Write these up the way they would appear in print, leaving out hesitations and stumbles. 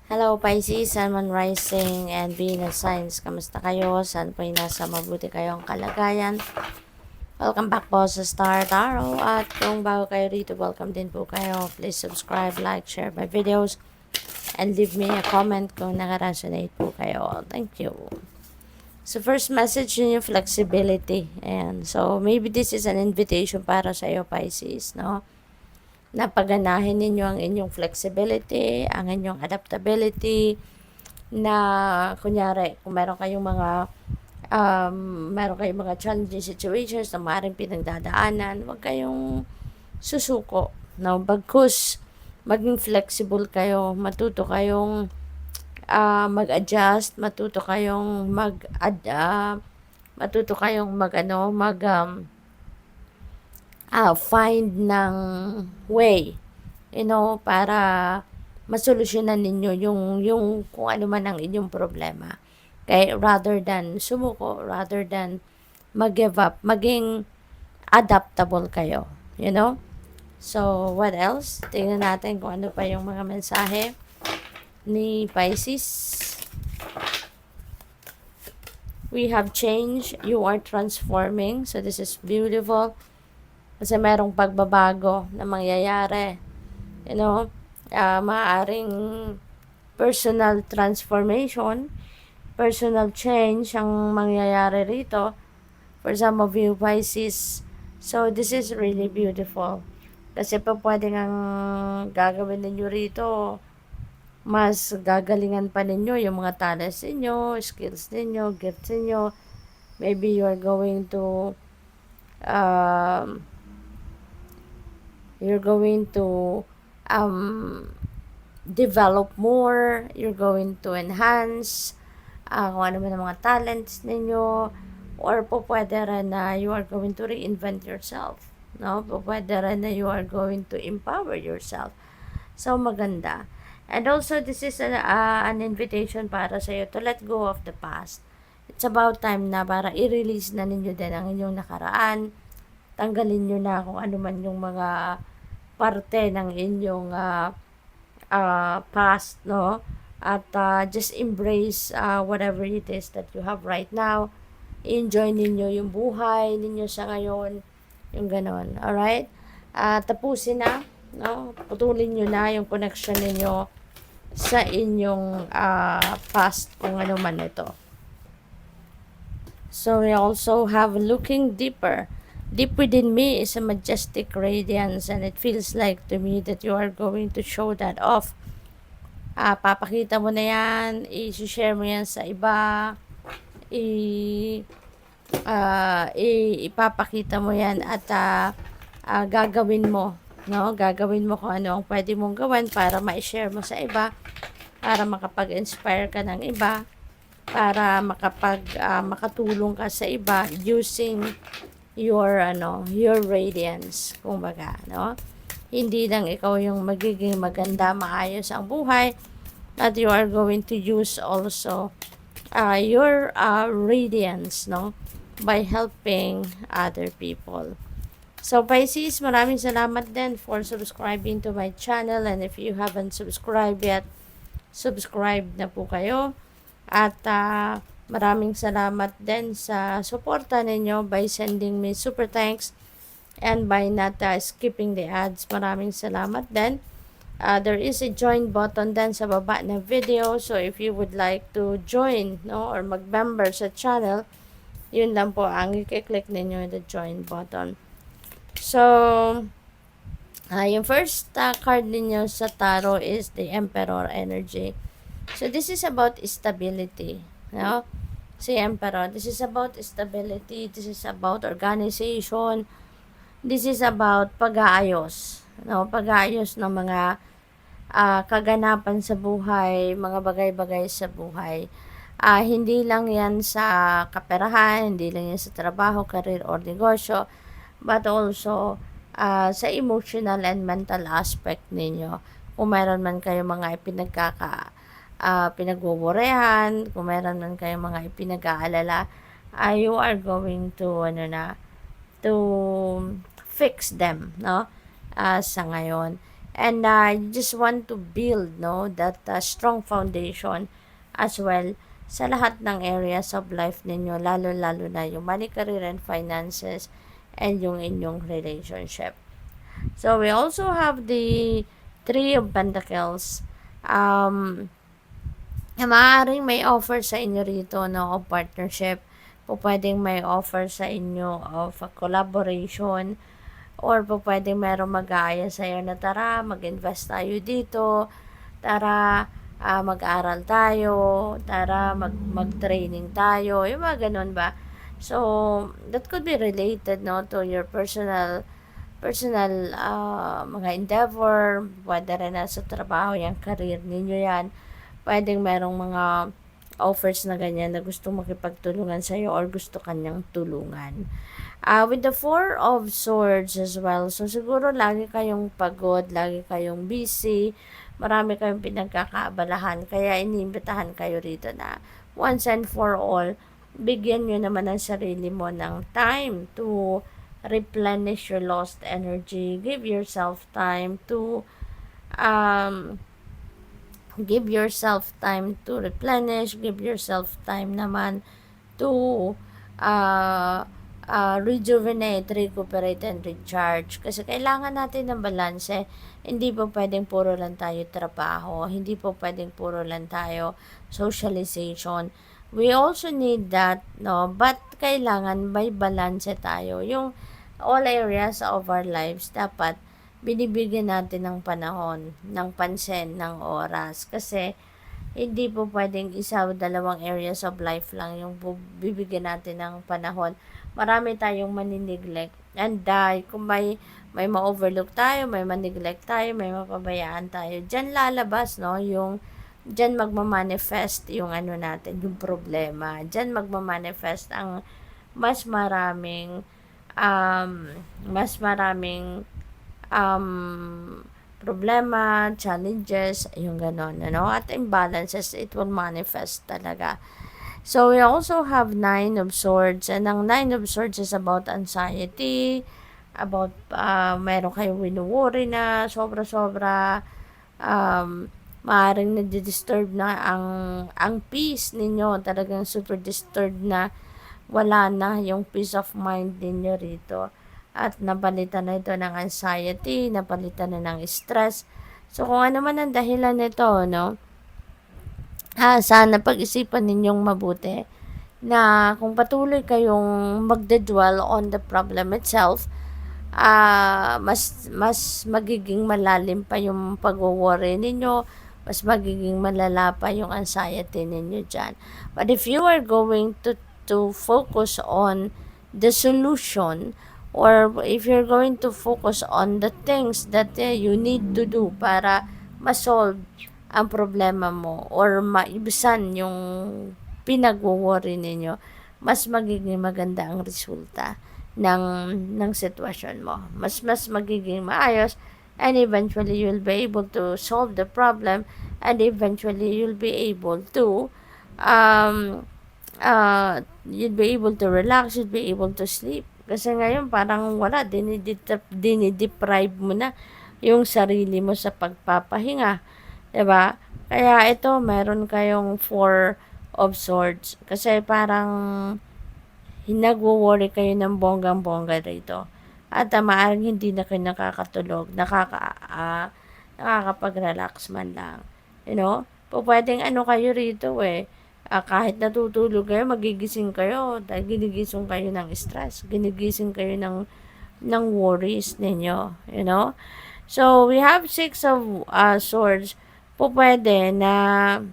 Hello Pisces, Sun, Moon, Rising, and Venus signs. Kamusta kayo? Saan po nasa mabuti kayong kalagayan? Welcome back po sa Star Tarot. At kung bago kayo rito, welcome din po kayo. Please subscribe, like, share my videos, and leave me a comment kung naka-resonate po kayo. Thank you. So first message yun yung flexibility. Ayan. So maybe this is an invitation para sa iyo Pisces, no? Napaganahin ninyo ang inyong flexibility, ang inyong adaptability, na kunyari, kung meron kayong mga challenging situations na maaaring pinagdadaanan, huwag kayong susuko. No? Bagkus, maging flexible kayo, matuto kayong mag-adjust, matuto kayong find ng way, para masolusyonan ninyo yung kung ano man ang inyong problema. Okay? Rather than sumuko, rather than mag-give up, maging adaptable kayo. So, what else? Tingnan natin kung ano pa yung mga mensahe ni Pisces. We have change. You are transforming. So, this is beautiful. Kasi merong pagbabago na mangyayari. Maaaring personal transformation, personal change ang mangyayari rito for some of you Pisces. So, this is really beautiful. Kasi pa pwedeng ang gagawin ninyo rito, mas gagalingan pa ninyo yung mga talents ninyo, skills ninyo, gifts ninyo. Maybe you are going to develop more, you're going to enhance kung ano man ang mga talents ninyo, or po pwede rin na you are going to reinvent yourself, no? Po pwede rin na you are going to empower yourself. So, maganda. And also, this is an invitation para sa iyo to let go of the past. It's about time na para i-release na ninyo din ang inyong nakaraan. Tanggalin nyo na kung ano man yung mga parte ng inyong past, no? At just embrace whatever it is that you have right now. Enjoy ninyo yung buhay ninyo sa ngayon, yung ganon. Alright? Tapusin na, no? Putulin nyo na yung connection ninyo sa inyong past, kung ano man ito. So we also have looking deeper. Deep within me is a majestic radiance, and it feels like to me that you are going to show that off. Papakita mo na yan, i-share mo yan sa iba, ipapakita mo yan, at gagawin mo, no? Gagawin mo kung ano ang pwede mong gawin para ma-share mo sa iba, para makapag-inspire ka ng iba, para makatulong ka sa iba using your radiance, kumbaga, no? Hindi lang ikaw yung magiging maganda, maayos ang buhay, but you are going to use also your radiance, no, by helping other people. So Pisces, maraming salamat din for subscribing to my channel, and if you haven't subscribed yet, subscribe na po kayo. At maraming salamat din sa suporta ninyo by sending me super thanks and by not skipping the ads. Maraming salamat din. There is a join button din sa baba na video. So if you would like to join, no, or mag-member sa channel, yun lang po ang i-click ninyo, the join button. So, yung first card ninyo sa tarot is the Emperor energy. So this is about stability, no? Si Emperor, this is about stability, this is about organization, this is about pag-aayos, no? Pag-aayos ng mga kaganapan sa buhay, mga bagay-bagay sa buhay. Hindi lang yan sa kaperahan, hindi lang yan sa trabaho, career, or negosyo, but also sa emotional and mental aspect ninyo. Kung meron man kayo mga pinagbuburehan, kung meron man kayong mga ipinag-aalala, you are going to to fix them, no, sa ngayon. And you just want to build, no, that strong foundation as well sa lahat ng areas of life ninyo, lalo-lalo na yung money, career, and finances, and yung inyong relationship. So, we also have the Three of Pentacles. Maaaring may offer sa inyo rito, no, of partnership. Pwedeng may offer sa inyo of a collaboration, or pwedeng merong mag-aaya sa'yo na tara, mag-invest tayo dito, tara, mag-aral tayo, tara, mag-training tayo, yung mga ganun ba? So, that could be related, no, to your personal mga endeavor, pwede rin na sa trabaho, yung career ninyo yan. Pwedeng merong mga offers na ganyan na gusto makipagtulungan sa'yo or gusto kanyang tulungan. With the Four of Swords as well, so siguro lagi kayong pagod, lagi kayong busy, marami kayong pinagkakaabalahan, kaya iniimbitahan kayo rito na once and for all, bigyan nyo naman ang sarili mo ng time to replenish your lost energy. Give yourself time to replenish, give yourself time naman to rejuvenate, recuperate, and recharge. Kasi kailangan natin ng balanse. Hindi po pwedeng puro lang tayo trabaho. Hindi po pwedeng puro lang tayo socialization. We also need that, no? But kailangan may balance tayo. Yung all areas of our lives, dapat binibigyan natin ng panahon, ng pansin, ng oras. Kasi hindi po pwedeng isa o dalawang areas of life lang yung bibigyan natin ng panahon. Marami tayong manineglect. And kung may ma-overlook tayo, may ma-neglect tayo, may mapabayaan tayo, dyan lalabas, no, yung dyan magmamanifest yung ano natin, yung problema. Dyan magmamanifest ang mas maraming problema, challenges, yung ganon, ano, at imbalances, it will manifest talaga. So, we also have Nine of Swords, and ang Nine of Swords is about anxiety, about, meron kayong winu-worry na sobra-sobra, maaaring nadi-disturb na ang peace ninyo, talagang super disturbed na, wala na yung peace of mind ninyo rito. At napalitan na ito ng anxiety, napalitan na ng stress. So, kung ano man ang dahilan nito, no, sana pag-isipan ninyong mabuti na kung patuloy kayong magdedwell on the problem itself, mas magiging malalim pa yung pag-worry ninyo, mas magiging malala pa yung anxiety ninyo dyan. But if you are going to focus on the solution, or if you're going to focus on the things that you need to do para ma-solve ang problema mo or maibisan yung pinag-worry ninyo, mas magiging maganda ang resulta ng sitwasyon mo. Mas magiging maayos, and eventually you'll be able to solve the problem, and eventually you'll be able to relax, you'll be able to sleep. Kasi ngayon parang wala, dinideprive mo na yung sarili mo sa pagpapahinga. Diba? Kaya ito, meron kayong Four of Swords. Kasi parang nagwo-worry kayo ng bonggang-bongga rito. At maaaring hindi na kayo nakakatulog, nakakapag-relax man lang. You know? Pwedeng ano kayo rito kahit natutulog kayo, magigising kayo. Dahil ginigising kayo ng stress. Ginigising kayo ng worries ninyo. You know? So, we have Six of Swords. Pwede na,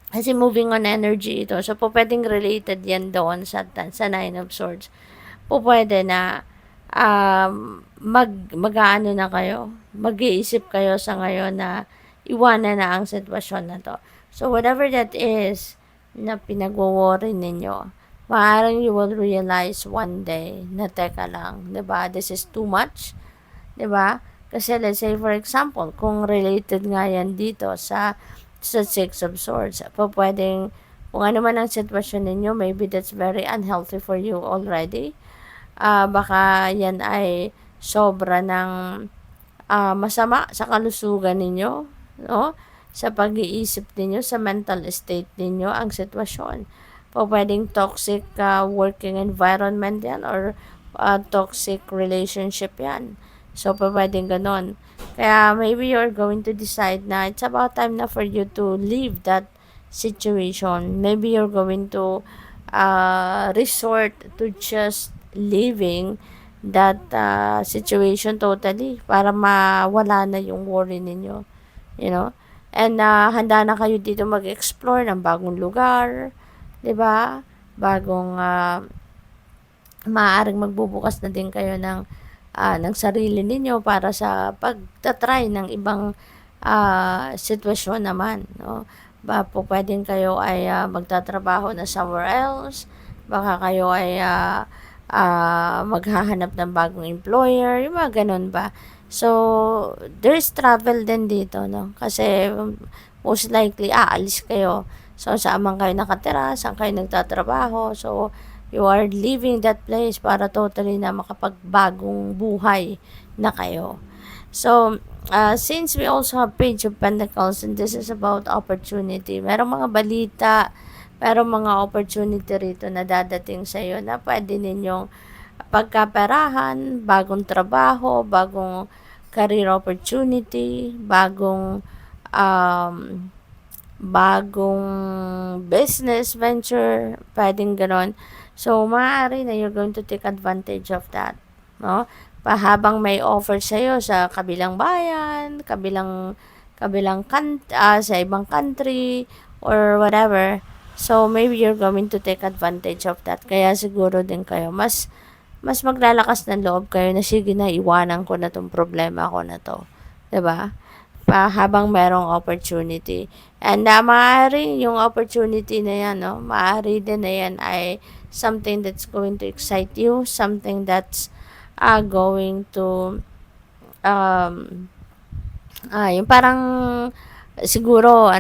kasi moving on energy ito. So, pwedeng related yan doon sa Nine of Swords. Pwede na mag-aano na kayo. Mag-iisip kayo sa ngayon na iwanan na ang sitwasyon na to. So, whatever that is na pinag-worry ninyo, maaaring you will realize one day na teka lang, diba? This is too much. Diba? Kasi let's say for example, kung related nga yan dito sa Six of Swords, pwedeng kung ano man ang sitwasyon ninyo, maybe that's very unhealthy for you already. Baka yan ay sobra ng masama sa kalusugan ninyo, no? Sa pag-iisip ninyo, sa mental state ninyo, ang sitwasyon. Pwedeng toxic working environment yan or toxic relationship yan. So, pwedeng ganon. Kaya, maybe you're going to decide na it's about time na for you to leave that situation. Maybe you're going to resort to just leaving that situation totally para mawala na yung worry ninyo. You know? And handa na kayo dito mag-explore ng bagong lugar, 'di ba? Bagong maaaring magbubukas na din kayo ng sarili ninyo para sa pagtatry ng ibang sitwasyon naman, no? Pwedeng kayo ay magtatrabaho na somewhere else, baka kayo ay maghahanap ng bagong employer, yung mga ganun ba. So, there's travel din dito, no? Kasi most likely, aalis kayo. So, saan man kayo nakatira, saan kayo nagtatrabaho. So, you are leaving that place para totally na makapagbagong buhay na kayo. So, since we also have Page of Pentacles and this is about opportunity, merong mga balita, merong mga opportunity rito na dadating sa iyo na pwede ninyong pagkaperahan, bagong trabaho, bagong career opportunity, bagong business venture, pwedeng ganon. So, maaari na you're going to take advantage of that, no? Habang may offer sa iyo sa kabilang bayan, sa ibang country, or whatever. So, maybe you're going to take advantage of that. Kaya siguro din kayo, mas maglalakas ng loob kayo na sige na, iwanan ko na tong problema ko na to. 'Di ba? Habang merong opportunity. And maaari yung opportunity na yan, no? Maaari din na yan ay something that's going to excite you, something that's going to yung parang siguro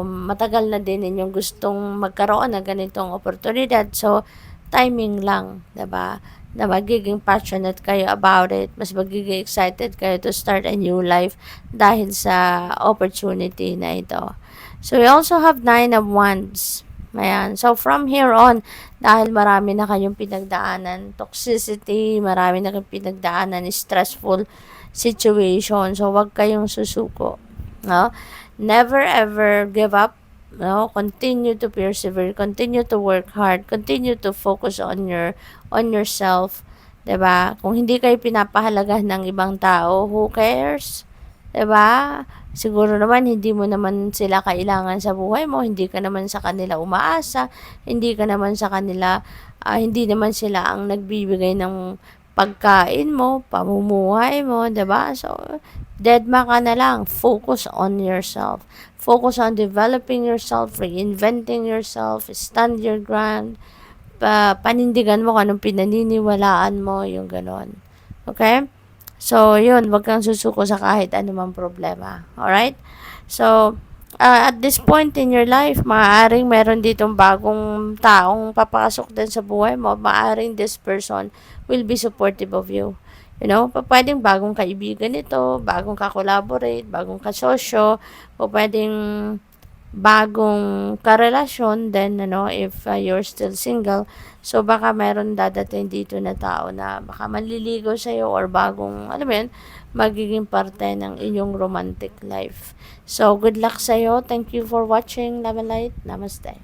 matagal na din ninyong gustong magkaroon ng ganitong oportunidad. So, timing lang, 'di ba? Na magiging passionate kayo about it, mas magiging excited kayo to start a new life dahil sa opportunity na ito. So, we also have 9 of Wands. Ayan. So, from here on, dahil marami na kayong pinagdaanan, toxicity, marami na kayong pinagdaanan, stressful situation. So, wag kayong susuko. No? Never ever give up. No? Continue to persevere, continue to work hard, continue to focus on yourself. 'Di ba? Kung hindi kayo pinapahalagahan ng ibang tao, who cares? 'Di ba? Siguro naman hindi mo naman sila kailangan sa buhay mo, hindi ka naman sa kanila umaasa, hindi ka naman sa kanila hindi naman sila ang nagbibigay ng pagkain mo, pamumuhay mo, 'di ba? So, deadma ka na lang. Focus on yourself. Focus on developing yourself, reinventing yourself, stand your ground, panindigan mo kung anong pinaniniwalaan mo, yung ganon. Okay? So, yun, wag kang susuko sa kahit anumang problema. Alright? So, at this point in your life, maaaring meron ditong bagong taong papasok din sa buhay mo. Maaaring this person will be supportive of you. You know, pwedeng bagong kaibigan ito, bagong ka-collaborate, bagong kasosyo, o pwedeng bagong karelasyon then if you're still single. So, baka meron dadating dito na tao na baka manliligaw sa'yo or bagong, alam mo yun, magiging parte ng inyong romantic life. So, good luck sa'yo. Thank you for watching. Love and light. Namaste.